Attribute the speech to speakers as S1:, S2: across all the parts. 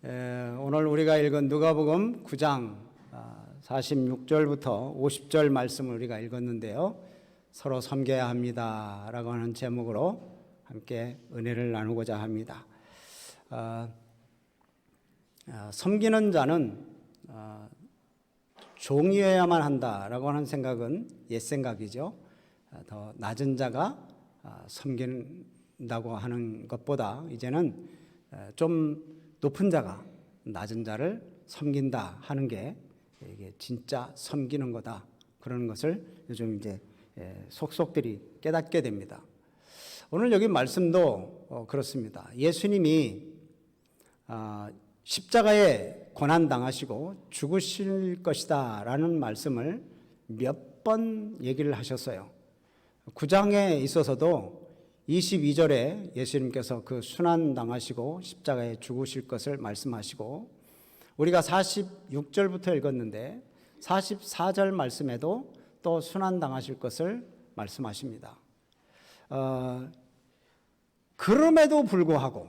S1: 오늘 우리가 읽은 누가복음 9장 46절부터 50절 말씀을 우리가 읽었는데요. 서로 섬겨야 합니다라고 하는 제목으로 함께 은혜를 나누고자 합니다. 섬기는 자는 종이어야만 한다라고 하는 생각은 옛 생각이죠. 더 낮은 자가 섬긴다고 하는 것보다 이제는 좀 높은 자가 낮은 자를 섬긴다 하는 게 이게 진짜 섬기는 거다. 그런 것을 요즘 이제 속속들이 깨닫게 됩니다. 오늘 여기 말씀도 그렇습니다. 예수님이 십자가에 고난 당하시고 죽으실 것이다 라는 말씀을 몇 번 얘기를 하셨어요. 9장에 있어서도 22절에 예수님께서 그 순환 당하시고 십자가에 죽으실 것을 말씀하시고, 우리가 46절부터 읽었는데 44절 말씀에도 또 순환 당하실 것을 말씀하십니다. 그럼에도 불구하고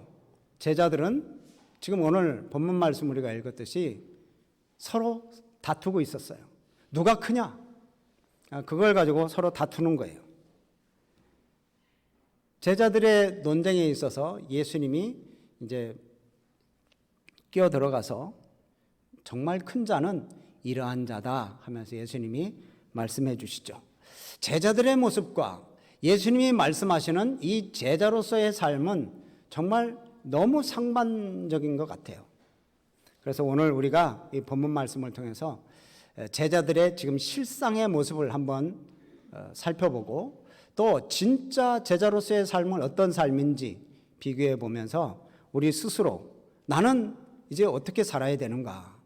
S1: 제자들은 지금 오늘 본문 말씀 우리가 읽었듯이 서로 다투고 있었어요. 누가 크냐? 그걸 가지고 서로 다투는 거예요. 제자들의 논쟁에 있어서 예수님이 이제 끼어 들어가서 정말 큰 자는 이러한 자다 하면서 예수님이 말씀해 주시죠. 제자들의 모습과 예수님이 말씀하시는 이 제자로서의 삶은 정말 너무 상반적인 것 같아요. 그래서 오늘 우리가 이 본문 말씀을 통해서 제자들의 지금 실상의 모습을 한번 살펴보고, 또 진짜 제자로서의 삶은 어떤 삶인지 비교해 보면서 우리 스스로 나는 이제 어떻게 살아야 되는가?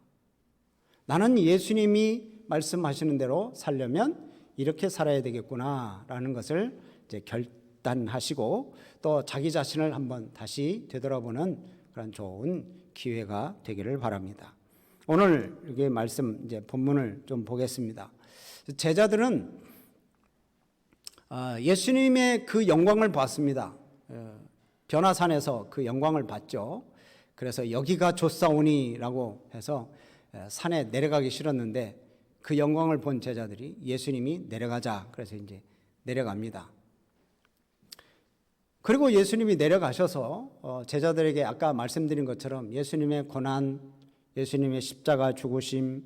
S1: 나는 예수님이 말씀하시는 대로 살려면 이렇게 살아야 되겠구나라는 것을 이제 결단하시고 또 자기 자신을 한번 다시 되돌아보는 그런 좋은 기회가 되기를 바랍니다. 오늘 여기 말씀 이제 본문을 좀 보겠습니다. 제자들은 예수님의 그 영광을 봤습니다. 변화산에서 그 영광을 봤죠. 그래서 여기가 좋사오니라고 해서 산에 내려가기 싫었는데 그 영광을 본 제자들이 예수님이 내려가자 그래서 이제 내려갑니다. 그리고 예수님이 내려가셔서 제자들에게 아까 말씀드린 것처럼 예수님의 고난, 예수님의 십자가 죽으심,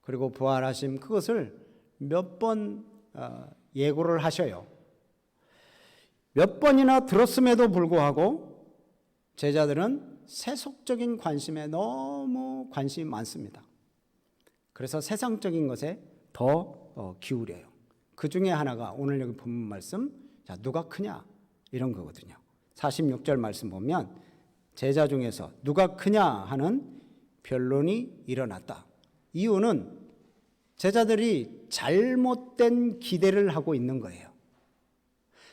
S1: 그리고 부활하심, 그것을 몇 번 예고를 하셔요. 몇 번이나 들었음에도 불구하고 제자들은 세속적인 관심에 너무 관심이 많습니다. 그래서 세상적인 것에 더 기울여요. 그 중에 하나가 오늘 여기 본문 말씀, 자, 누가 크냐? 이런 거거든요. 46절 말씀 보면 제자 중에서 누가 크냐 하는 변론이 일어났다. 이유는 제자들이 잘못된 기대를 하고 있는 거예요.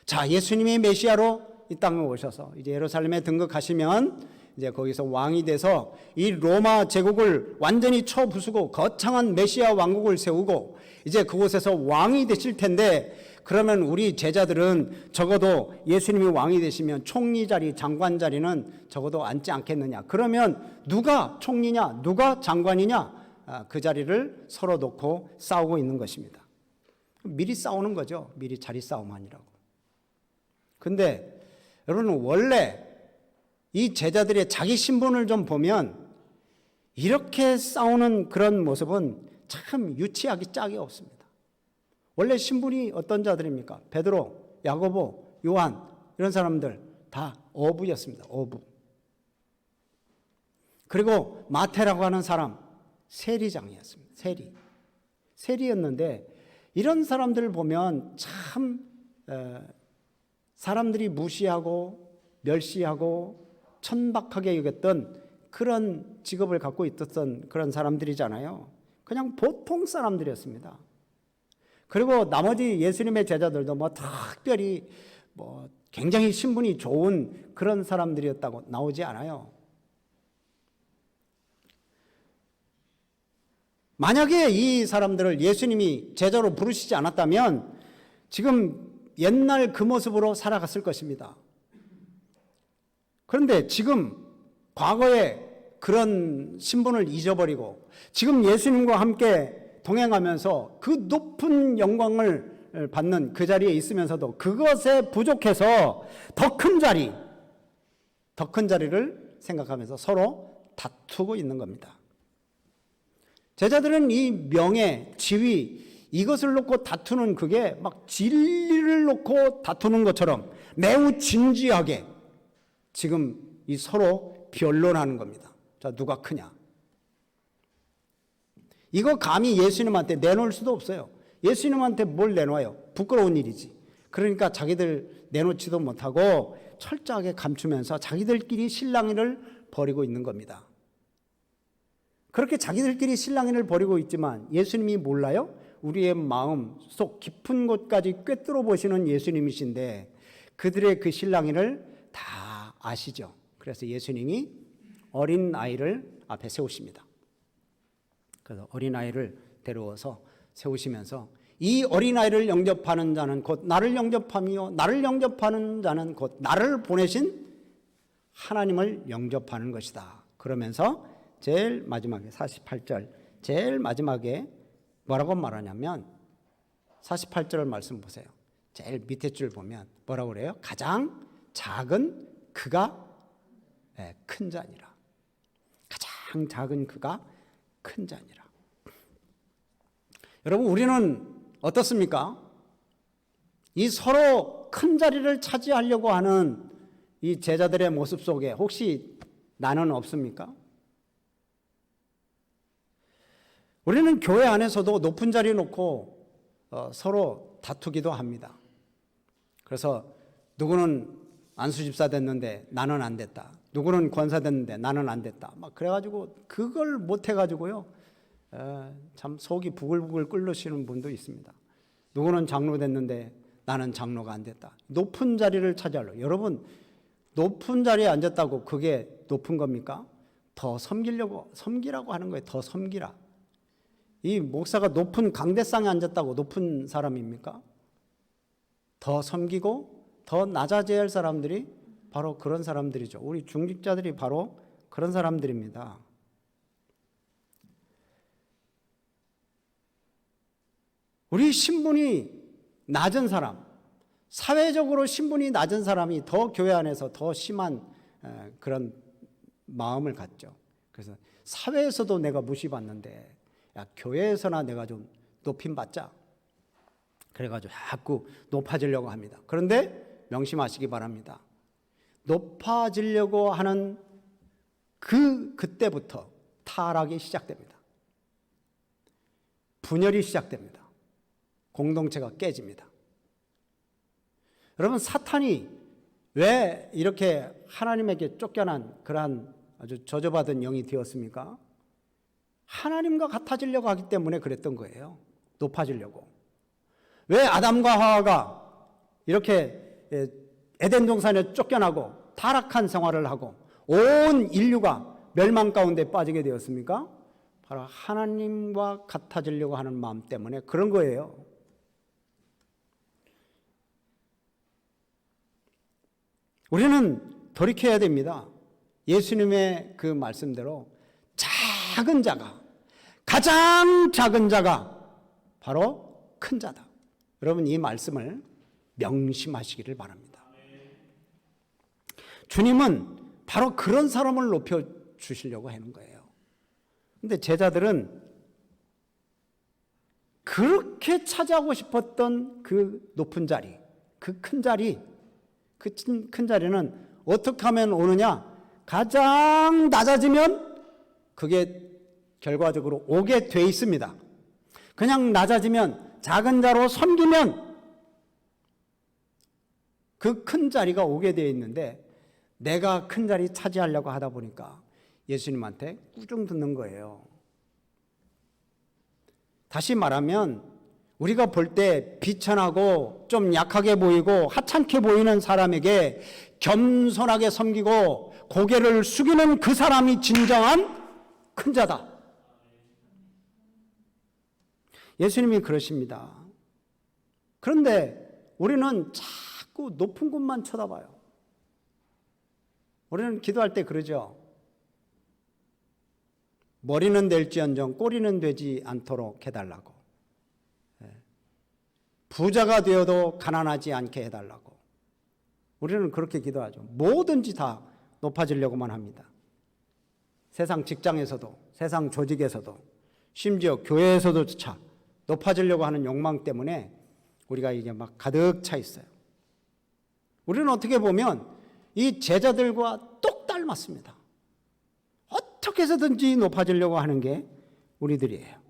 S1: 자, 예수님이 메시아로 이 땅에 오셔서 이제 예루살렘에 등극하시면 이제 거기서 왕이 돼서 이 로마 제국을 완전히 쳐부수고 거창한 메시아 왕국을 세우고 이제 그곳에서 왕이 되실 텐데, 그러면 우리 제자들은 적어도 예수님이 왕이 되시면 총리 자리, 장관 자리는 적어도 앉지 않겠느냐. 그러면 누가 총리냐, 누가 장관이냐, 그 자리를 서로 놓고 싸우고 있는 것입니다. 미리 싸우는 거죠. 미리 자리 싸움 아니라고. 근데 여러분, 원래 이 제자들의 자기 신분을 좀 보면 이렇게 싸우는 그런 모습은 참 유치하기 짝이 없습니다. 원래 신분이 어떤 자들입니까? 베드로, 야고보, 요한 이런 사람들 다 어부였습니다. 어부. 그리고 마태라고 하는 사람 세리장이었습니다. 세리였는데 이런 사람들을 보면 참 사람들이 무시하고 멸시하고 천박하게 여겼던 그런 직업을 갖고 있었던 그런 사람들이잖아요. 그냥 보통 사람들이었습니다. 그리고 나머지 예수님의 제자들도 뭐 특별히 뭐 굉장히 신분이 좋은 그런 사람들이었다고 나오지 않아요. 만약에 이 사람들을 예수님이 제자로 부르시지 않았다면 지금 옛날 그 모습으로 살아갔을 것입니다. 그런데 지금 과거에 그런 신분을 잊어버리고 지금 예수님과 함께 동행하면서 그 높은 영광을 받는 그 자리에 있으면서도 그것에 부족해서 더 큰 자리를 생각하면서 서로 다투고 있는 겁니다. 제자들은 이 명예, 지위 이것을 놓고 다투는 그게 막 진리를 놓고 다투는 것처럼 매우 진지하게 지금 이 서로 변론하는 겁니다. 자, 누가 크냐? 이거 감히 예수님한테 내놓을 수도 없어요. 예수님한테 뭘 내놔요? 부끄러운 일이지. 그러니까 자기들 내놓지도 못하고 철저하게 감추면서 자기들끼리 실랑이를 벌이고 있는 겁니다. 그렇게 자기들끼리 실랑이를 벌이고 있지만 예수님이 몰라요? 우리의 마음 속 깊은 곳까지 꿰뚫어 보시는 예수님이신데 그들의 그 실랑이를 다 아시죠. 그래서 예수님이 어린아이를 앞에 세우십니다. 그래서 어린아이를 데려와서 세우시면서 이 어린아이를 영접하는 자는 곧 나를 영접하며 나를 영접하는 자는 곧 나를 보내신 하나님을 영접하는 것이다. 그러면서 제일 마지막에 48절 제일 마지막에 뭐라고 말하냐면 48절 말씀 보세요. 제일 밑에 줄 보면 뭐라고 그래요? 가장 작은 그가 큰 자니라. 가장 작은 그가 큰 자니라. 여러분 우리는 어떻습니까? 이 서로 큰 자리를 차지하려고 하는 이 제자들의 모습 속에 혹시 나는 없습니까? 우리는 교회 안에서도 높은 자리 놓고 서로 다투기도 합니다. 그래서 누구는 안수집사 됐는데 나는 안 됐다. 누구는 권사 됐는데 나는 안 됐다. 막 그래가지고 그걸 못해가지고요. 참 속이 부글부글 끓으시는 분도 있습니다. 누구는 장로 됐는데 나는 장로가 안 됐다. 높은 자리를 차지하려고. 여러분 높은 자리에 앉았다고 그게 높은 겁니까? 더 섬기라고 하는 거예요. 더 섬기라. 이 목사가 높은 강대상에 앉았다고 높은 사람입니까? 더 섬기고 더 낮아져야 할 사람들이 바로 그런 사람들이죠. 우리 중직자들이 바로 그런 사람들입니다. 우리 신분이 낮은 사람, 사회적으로 신분이 낮은 사람이 더 교회 안에서 더 심한 그런 마음을 갖죠. 그래서 사회에서도 내가 무시받는데 야, 교회에서나 내가 좀 높임받자. 그래가지고 자꾸 높아지려고 합니다. 그런데 명심하시기 바랍니다. 높아지려고 하는 그때부터 타락이 시작됩니다. 분열이 시작됩니다. 공동체가 깨집니다. 여러분 사탄이 왜 이렇게 하나님에게 쫓겨난 그러한 아주 저주받은 영이 되었습니까? 하나님과 같아지려고 하기 때문에 그랬던 거예요. 높아지려고. 왜 아담과 하와가 이렇게 에덴 동산에 쫓겨나고 타락한 생활을 하고 온 인류가 멸망 가운데 빠지게 되었습니까? 바로 하나님과 같아지려고 하는 마음 때문에 그런 거예요. 우리는 돌이켜야 됩니다. 예수님의 그 말씀대로 작은 자가, 가장 작은 자가 바로 큰 자다. 여러분 이 말씀을 명심하시기를 바랍니다. 주님은 바로 그런 사람을 높여주시려고 하는 거예요. 그런데 제자들은 그렇게 차지하고 싶었던 그 높은 자리, 그 큰 자리, 그 큰 자리는 어떻게 하면 오느냐? 가장 낮아지면 그게 결과적으로 오게 돼 있습니다. 그냥 낮아지면 작은 자로 섬기면 그 큰 자리가 오게 되어 있는데 내가 큰 자리 차지하려고 하다 보니까 예수님한테 꾸중 듣는 거예요. 다시 말하면 우리가 볼 때 비천하고 좀 약하게 보이고 하찮게 보이는 사람에게 겸손하게 섬기고 고개를 숙이는 그 사람이 진정한 큰 자다. 예수님이 그러십니다. 그런데 우리는 자꾸 높은 곳만 쳐다봐요. 우리는 기도할 때 그러죠. 머리는 될지언정 꼬리는 되지 않도록 해달라고. 부자가 되어도 가난하지 않게 해달라고. 우리는 그렇게 기도하죠. 뭐든지 다 높아지려고만 합니다. 세상 직장에서도, 세상 조직에서도, 심지어 교회에서도조차 높아지려고 하는 욕망 때문에 우리가 이게 막 가득 차 있어요. 우리는 어떻게 보면 이 제자들과 똑 닮았습니다. 어떻게 해서든지 높아지려고 하는 게 우리들이에요.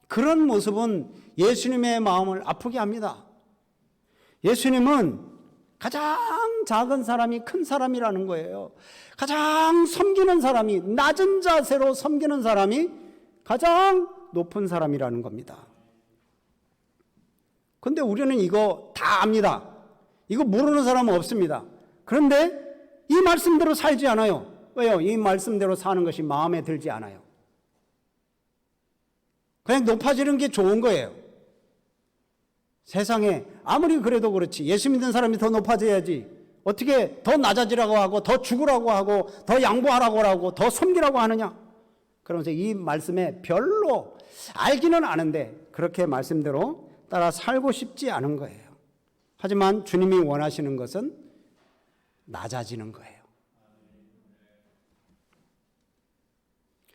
S1: 그런 모습은 예수님의 마음을 아프게 합니다. 예수님은 가장 작은 사람이 큰 사람이라는 거예요. 가장 섬기는 사람이, 낮은 자세로 섬기는 사람이 가장 높은 사람이라는 겁니다. 그런데 우리는 이거 다 압니다. 이거 모르는 사람은 없습니다. 그런데 이 말씀대로 살지 않아요. 왜요? 이 말씀대로 사는 것이 마음에 들지 않아요. 그냥 높아지는 게 좋은 거예요. 세상에 아무리 그래도 그렇지 예수 믿는 사람이 더 높아져야지 어떻게 더 낮아지라고 하고 더 죽으라고 하고 더 양보하라고 하고 더 섬기라고 하느냐. 그러면서 이 말씀에 별로 알기는 아는데 그렇게 말씀대로 따라 살고 싶지 않은 거예요. 하지만 주님이 원하시는 것은 낮아지는 거예요.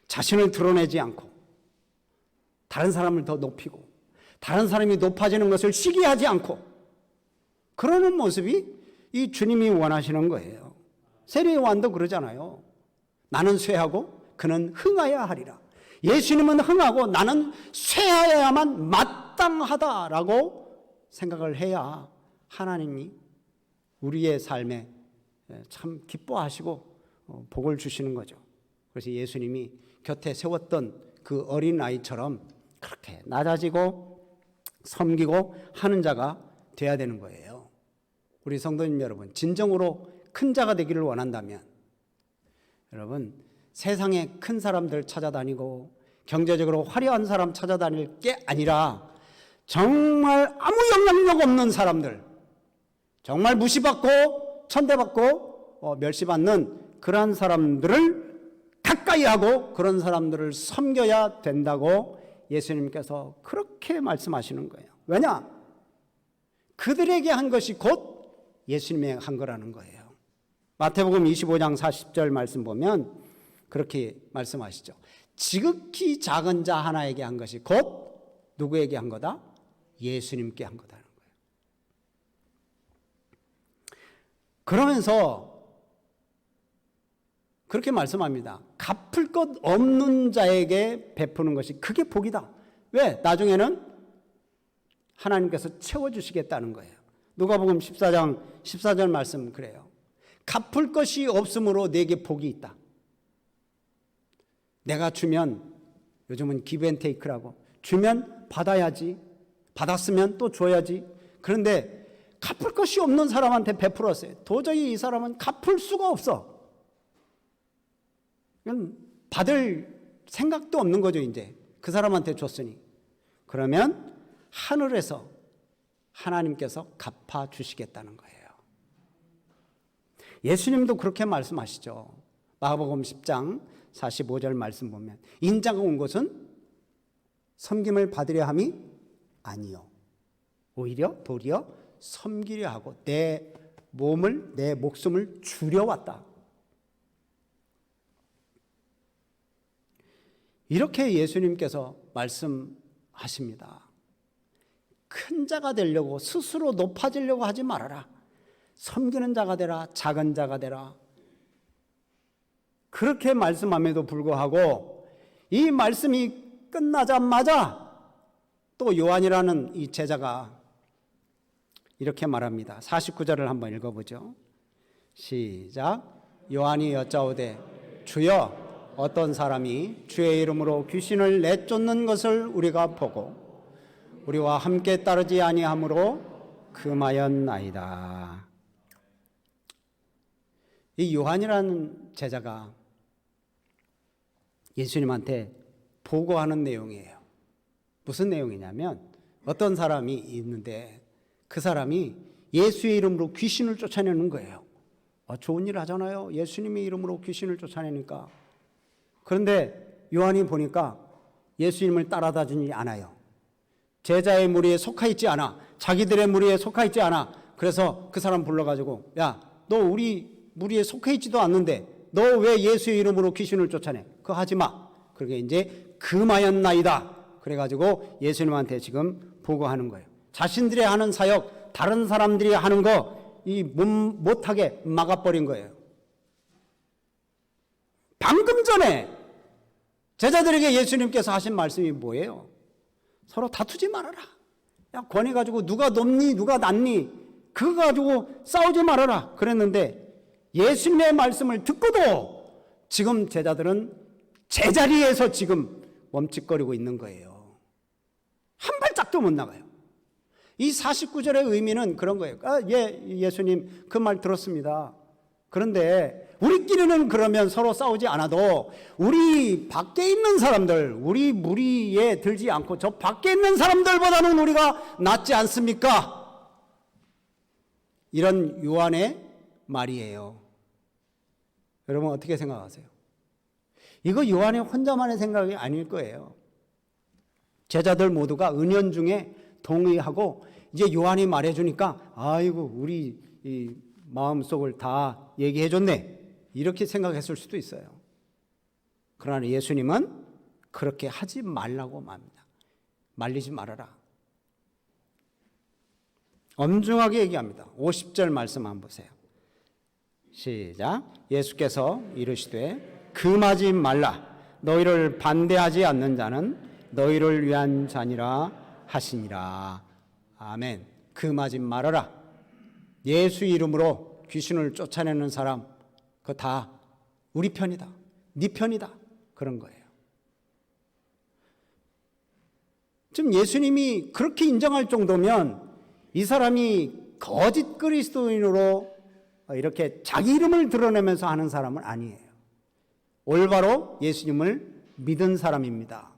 S1: 자신을 드러내지 않고 다른 사람을 더 높이고 다른 사람이 높아지는 것을 시기하지 않고 그러는 모습이 이 주님이 원하시는 거예요. 세례 요한도 그러잖아요. 나는 쇠하고 그는 흥하여야 하리라. 예수님은 흥하고 나는 쇠하여야만 마땅하다라고 생각을 해야 하나님이 우리의 삶에 참 기뻐하시고 복을 주시는 거죠. 그래서 예수님이 곁에 세웠던 그 어린아이처럼 그렇게 낮아지고 섬기고 하는 자가 돼야 되는 거예요. 우리 성도님 여러분, 진정으로 큰 자가 되기를 원한다면 여러분 세상에 큰 사람들 찾아다니고 경제적으로 화려한 사람 찾아다닐 게 아니라 정말 아무 영향력 없는 사람들, 정말 무시받고 천대받고 멸시받는 그런 사람들을 가까이 하고 그런 사람들을 섬겨야 된다고 예수님께서 그렇게 말씀하시는 거예요. 왜냐? 그들에게 한 것이 곧 예수님의 한 거라는 거예요. 마태복음 25장 40절 말씀 보면 그렇게 말씀하시죠. 지극히 작은 자 하나에게 한 것이 곧 누구에게 한 거다? 예수님께 한 거다는 거예요. 그러면서 그렇게 말씀합니다. 갚을 것 없는 자에게 베푸는 것이 그게 복이다. 왜? 나중에는 하나님께서 채워주시겠다는 거예요. 누가복음 14장 14절 말씀 그래요. 갚을 것이 없으므로 내게 복이 있다. 내가 주면 요즘은 기브앤테이크라고 주면 받아야지 받았으면 또 줘야지. 그런데 갚을 것이 없는 사람한테 베풀었어요. 도저히 이 사람은 갚을 수가 없어. 받을 생각도 없는 거죠. 이제 그 사람한테 줬으니. 그러면 하늘에서 하나님께서 갚아주시겠다는 거예요. 예수님도 그렇게 말씀하시죠. 마가복음 10장 45절 말씀 보면 인자가 온 것은 섬김을 받으려 함이 아니요 오히려 도리어 섬기려 하고 내 몸을 내 목숨을 주려 왔다. 이렇게 예수님께서 말씀하십니다. 큰 자가 되려고 스스로 높아지려고 하지 말아라. 섬기는 자가 되라. 작은 자가 되라. 그렇게 말씀함에도 불구하고 이 말씀이 끝나자마자 또 요한이라는 이 제자가 이렇게 말합니다. 49절을 한번 읽어보죠. 시작. 요한이 여짜오되 주여 어떤 사람이 주의 이름으로 귀신을 내쫓는 것을 우리가 보고 우리와 함께 따르지 아니하므로 금하였나이다. 이 요한이라는 제자가 예수님한테 보고하는 내용이에요. 무슨 내용이냐면 어떤 사람이 있는데 그 사람이 예수의 이름으로 귀신을 쫓아내는 거예요. 좋은 일 하잖아요. 예수님의 이름으로 귀신을 쫓아내니까. 그런데 요한이 보니까 예수님을 따라다니지 않아요. 제자의 무리에 속하 있지 않아. 자기들의 무리에 속하 있지 않아. 그래서 그 사람 불러가지고, 야, 너 우리 무리에 속해 있지도 않는데 너 왜 예수의 이름으로 귀신을 쫓아내? 그거 하지 마. 그러게 이제 금하였나이다. 그래가지고 예수님한테 지금 보고하는 거예요. 자신들이 하는 사역, 다른 사람들이 하는 거 못하게 막아버린 거예요. 방금 전에 제자들에게 예수님께서 하신 말씀이 뭐예요? 서로 다투지 말아라. 야, 권해 가지고 누가 높니 누가 낮니 그거 가지고 싸우지 말아라 그랬는데, 예수님의 말씀을 듣고도 지금 제자들은 제자리에서 지금 멈칫거리고 있는 거예요. 한 발짝도 못 나가요. 이 49절의 의미는 그런 거예요. 예수님 그 말 들었습니다. 그런데 우리끼리는 그러면 서로 싸우지 않아도 우리 밖에 있는 사람들, 우리 무리에 들지 않고 저 밖에 있는 사람들보다는 우리가 낫지 않습니까? 이런 요한의 말이에요. 여러분 어떻게 생각하세요? 이거 요한의 혼자만의 생각이 아닐 거예요. 제자들 모두가 은연중에 동의하고 이제 요한이 말해주니까 아이고 우리 이 마음속을 다 얘기해줬네 이렇게 생각했을 수도 있어요. 그러나 예수님은 그렇게 하지 말라고 말합니다. 말리지 말아라. 엄중하게 얘기합니다. 50절 말씀 한번 보세요. 시작. 예수께서 이르시되 금하지 말라. 너희를 반대하지 않는 자는 너희를 위한 자니라 하시니라. 아멘. 금하지 말아라. 예수 이름으로 귀신을 쫓아내는 사람 그거 다 우리 편이다. 네 편이다. 그런 거예요. 지금 예수님이 그렇게 인정할 정도면 이 사람이 거짓 그리스도인으로 이렇게 자기 이름을 드러내면서 하는 사람은 아니에요. 올바로 예수님을 믿은 사람입니다.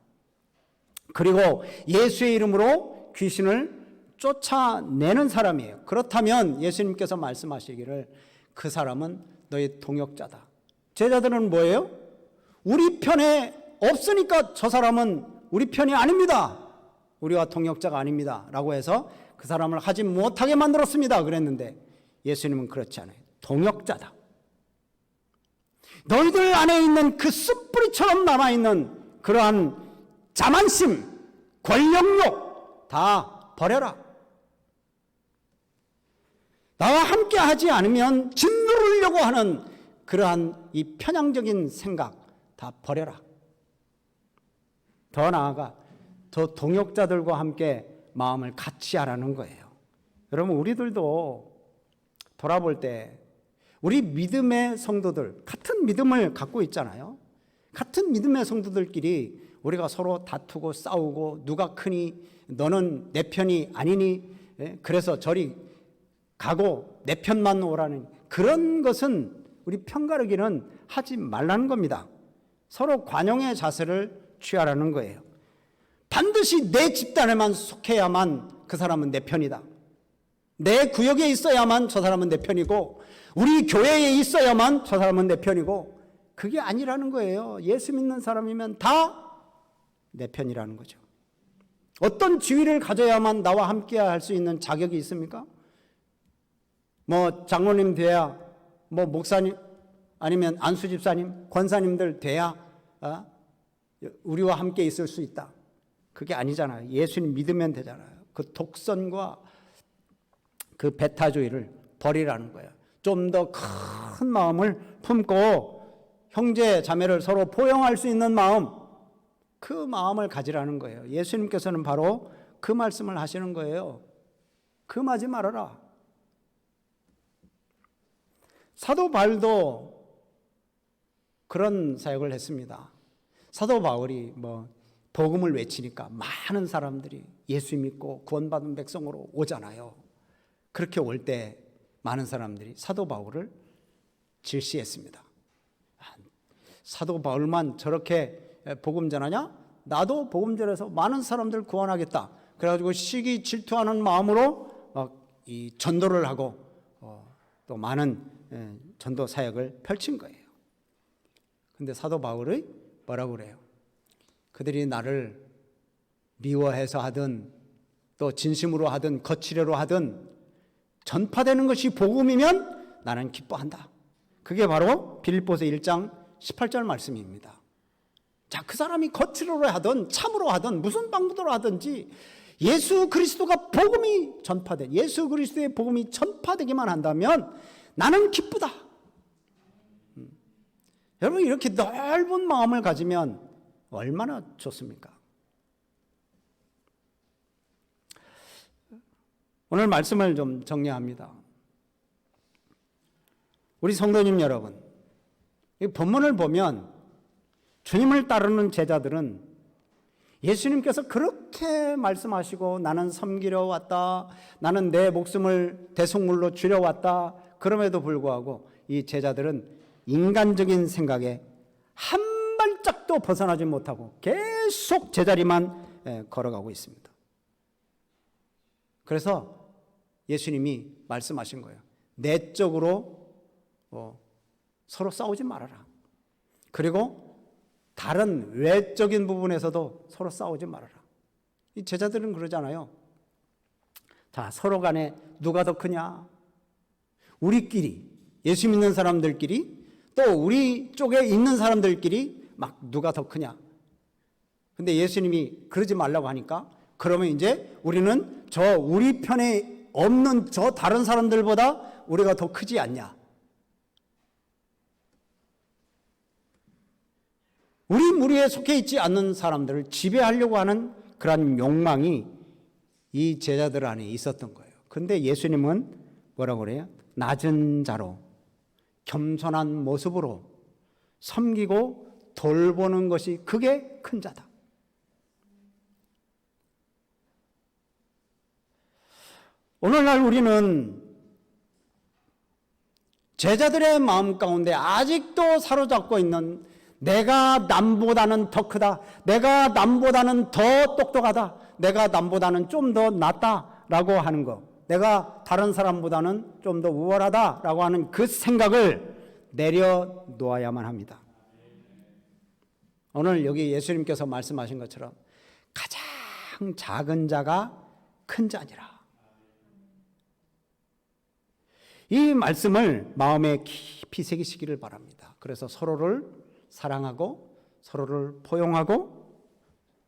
S1: 그리고 예수의 이름으로 귀신을 쫓아내는 사람이에요. 그렇다면 예수님께서 말씀하시기를 그 사람은 너의 동역자다. 제자들은 뭐예요? 우리 편에 없으니까 저 사람은 우리 편이 아닙니다. 우리와 동역자가 아닙니다. 라고 해서 그 사람을 하지 못하게 만들었습니다. 그랬는데 예수님은 그렇지 않아요. 동역자다. 너희들 안에 있는 그 숯불이처럼 남아있는 그러한 자만심, 권력욕 다 버려라. 나와 함께 하지 않으면 짓누르려고 하는 그러한 이 편향적인 생각 다 버려라. 더 나아가 더 동역자들과 함께 마음을 같이 하라는 거예요. 여러분 우리들도 돌아볼 때 우리 믿음의 성도들 같은 믿음을 갖고 있잖아요. 같은 믿음의 성도들끼리 우리가 서로 다투고 싸우고 누가 크니 너는 내 편이 아니니 그래서 저리 가고 내 편만 오라는 그런 것은 우리 편가르기는 하지 말라는 겁니다. 서로 관용의 자세를 취하라는 거예요. 반드시 내 집단에만 속해야만 그 사람은 내 편이다. 내 구역에 있어야만 저 사람은 내 편이고 우리 교회에 있어야만 저 사람은 내 편이고 그게 아니라는 거예요. 예수 믿는 사람이면 다 내 편이라는 거죠. 어떤 지위를 가져야만 나와 함께 할 수 있는 자격이 있습니까? 뭐 장로님 돼야 뭐 목사님 아니면 안수 집사님, 권사님들 돼야 우리와 함께 있을 수 있다. 그게 아니잖아요. 예수님 믿으면 되잖아요. 그 독선과 그 배타주의를 버리라는 거예요. 좀 더 큰 마음을 품고 형제 자매를 서로 포용할 수 있는 마음, 그 마음을 가지라는 거예요. 예수님께서는 바로 그 말씀을 하시는 거예요. 금하지 말아라. 사도 바울도 그런 사역을 했습니다. 사도 바울이 복음을 외치니까 많은 사람들이 예수 믿고 구원받은 백성으로 오잖아요. 그렇게 올 때 많은 사람들이 사도 바울을 질시했습니다. 사도 바울만 저렇게 복음 전하냐? 나도 복음 전해서 많은 사람들 구원하겠다. 그래가지고 시기 질투하는 마음으로 이 전도를 하고 또 많은 전도 사역을 펼친 거예요. 근데 사도 바울이 뭐라고 그래요? 그들이 나를 미워해서 하든 또 진심으로 하든 거칠애로 하든 전파되는 것이 복음이면 나는 기뻐한다. 그게 바로 빌립보서 1장 18절 말씀입니다. 자, 그 사람이 거칠애로 하든 참으로 하든 무슨 방법으로 하든지 예수 그리스도가 복음이 전파돼, 예수 그리스도의 복음이 전파되기만 한다면 나는 기쁘다. 여러분, 이렇게 넓은 마음을 가지면 얼마나 좋습니까? 오늘 말씀을 좀 정리합니다. 우리 성도님 여러분, 이 본문을 보면 주님을 따르는 제자들은 예수님께서 그렇게 말씀하시고 나는 섬기려 왔다, 나는 내 목숨을 대속물로 주려 왔다, 그럼에도 불구하고 이 제자들은 인간적인 생각에 한 발짝도 벗어나지 못하고 계속 제자리만 걸어가고 있습니다. 그래서 예수님이 말씀하신 거예요. 내적으로 서로 싸우지 말아라. 그리고 다른 외적인 부분에서도 서로 싸우지 말아라. 이 제자들은 그러잖아요. 자, 서로 간에 누가 더 크냐? 우리끼리, 예수 믿는 사람들끼리, 또 우리 쪽에 있는 사람들끼리 막 누가 더 크냐? 근데 예수님이 그러지 말라고 하니까 그러면 이제 우리는 저 우리 편에 없는 저 다른 사람들보다 우리가 더 크지 않냐? 우리 무리에 속해 있지 않는 사람들을 지배하려고 하는 그런 욕망이 이 제자들 안에 있었던 거예요. 근데 예수님은 뭐라고 그래요? 낮은 자로 겸손한 모습으로 섬기고 돌보는 것이 그게 큰 자다. 오늘날 우리는 제자들의 마음 가운데 아직도 사로잡고 있는 내가 남보다는 더 크다, 내가 남보다는 더 똑똑하다, 내가 남보다는 좀 더 낫다라고 하는 것, 내가 다른 사람보다는 좀 더 우월하다라고 하는 그 생각을 내려놓아야만 합니다. 오늘 여기 예수님께서 말씀하신 것처럼 가장 작은 자가 큰 자니라. 이 말씀을 마음에 깊이 새기시기를 바랍니다. 그래서 서로를 사랑하고 서로를 포용하고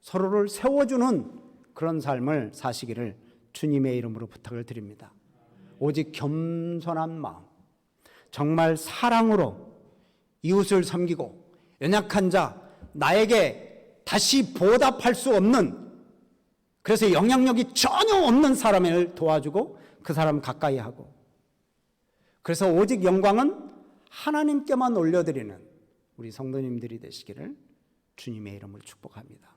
S1: 서로를 세워주는 그런 삶을 사시기를 주님의 이름으로 부탁을 드립니다. 오직 겸손한 마음, 정말 사랑으로 이웃을 섬기고 연약한 자, 나에게 다시 보답할 수 없는, 그래서 영향력이 전혀 없는 사람을 도와주고 그 사람 가까이 하고, 그래서 오직 영광은 하나님께만 올려드리는 우리 성도님들이 되시기를 주님의 이름으로 축복합니다.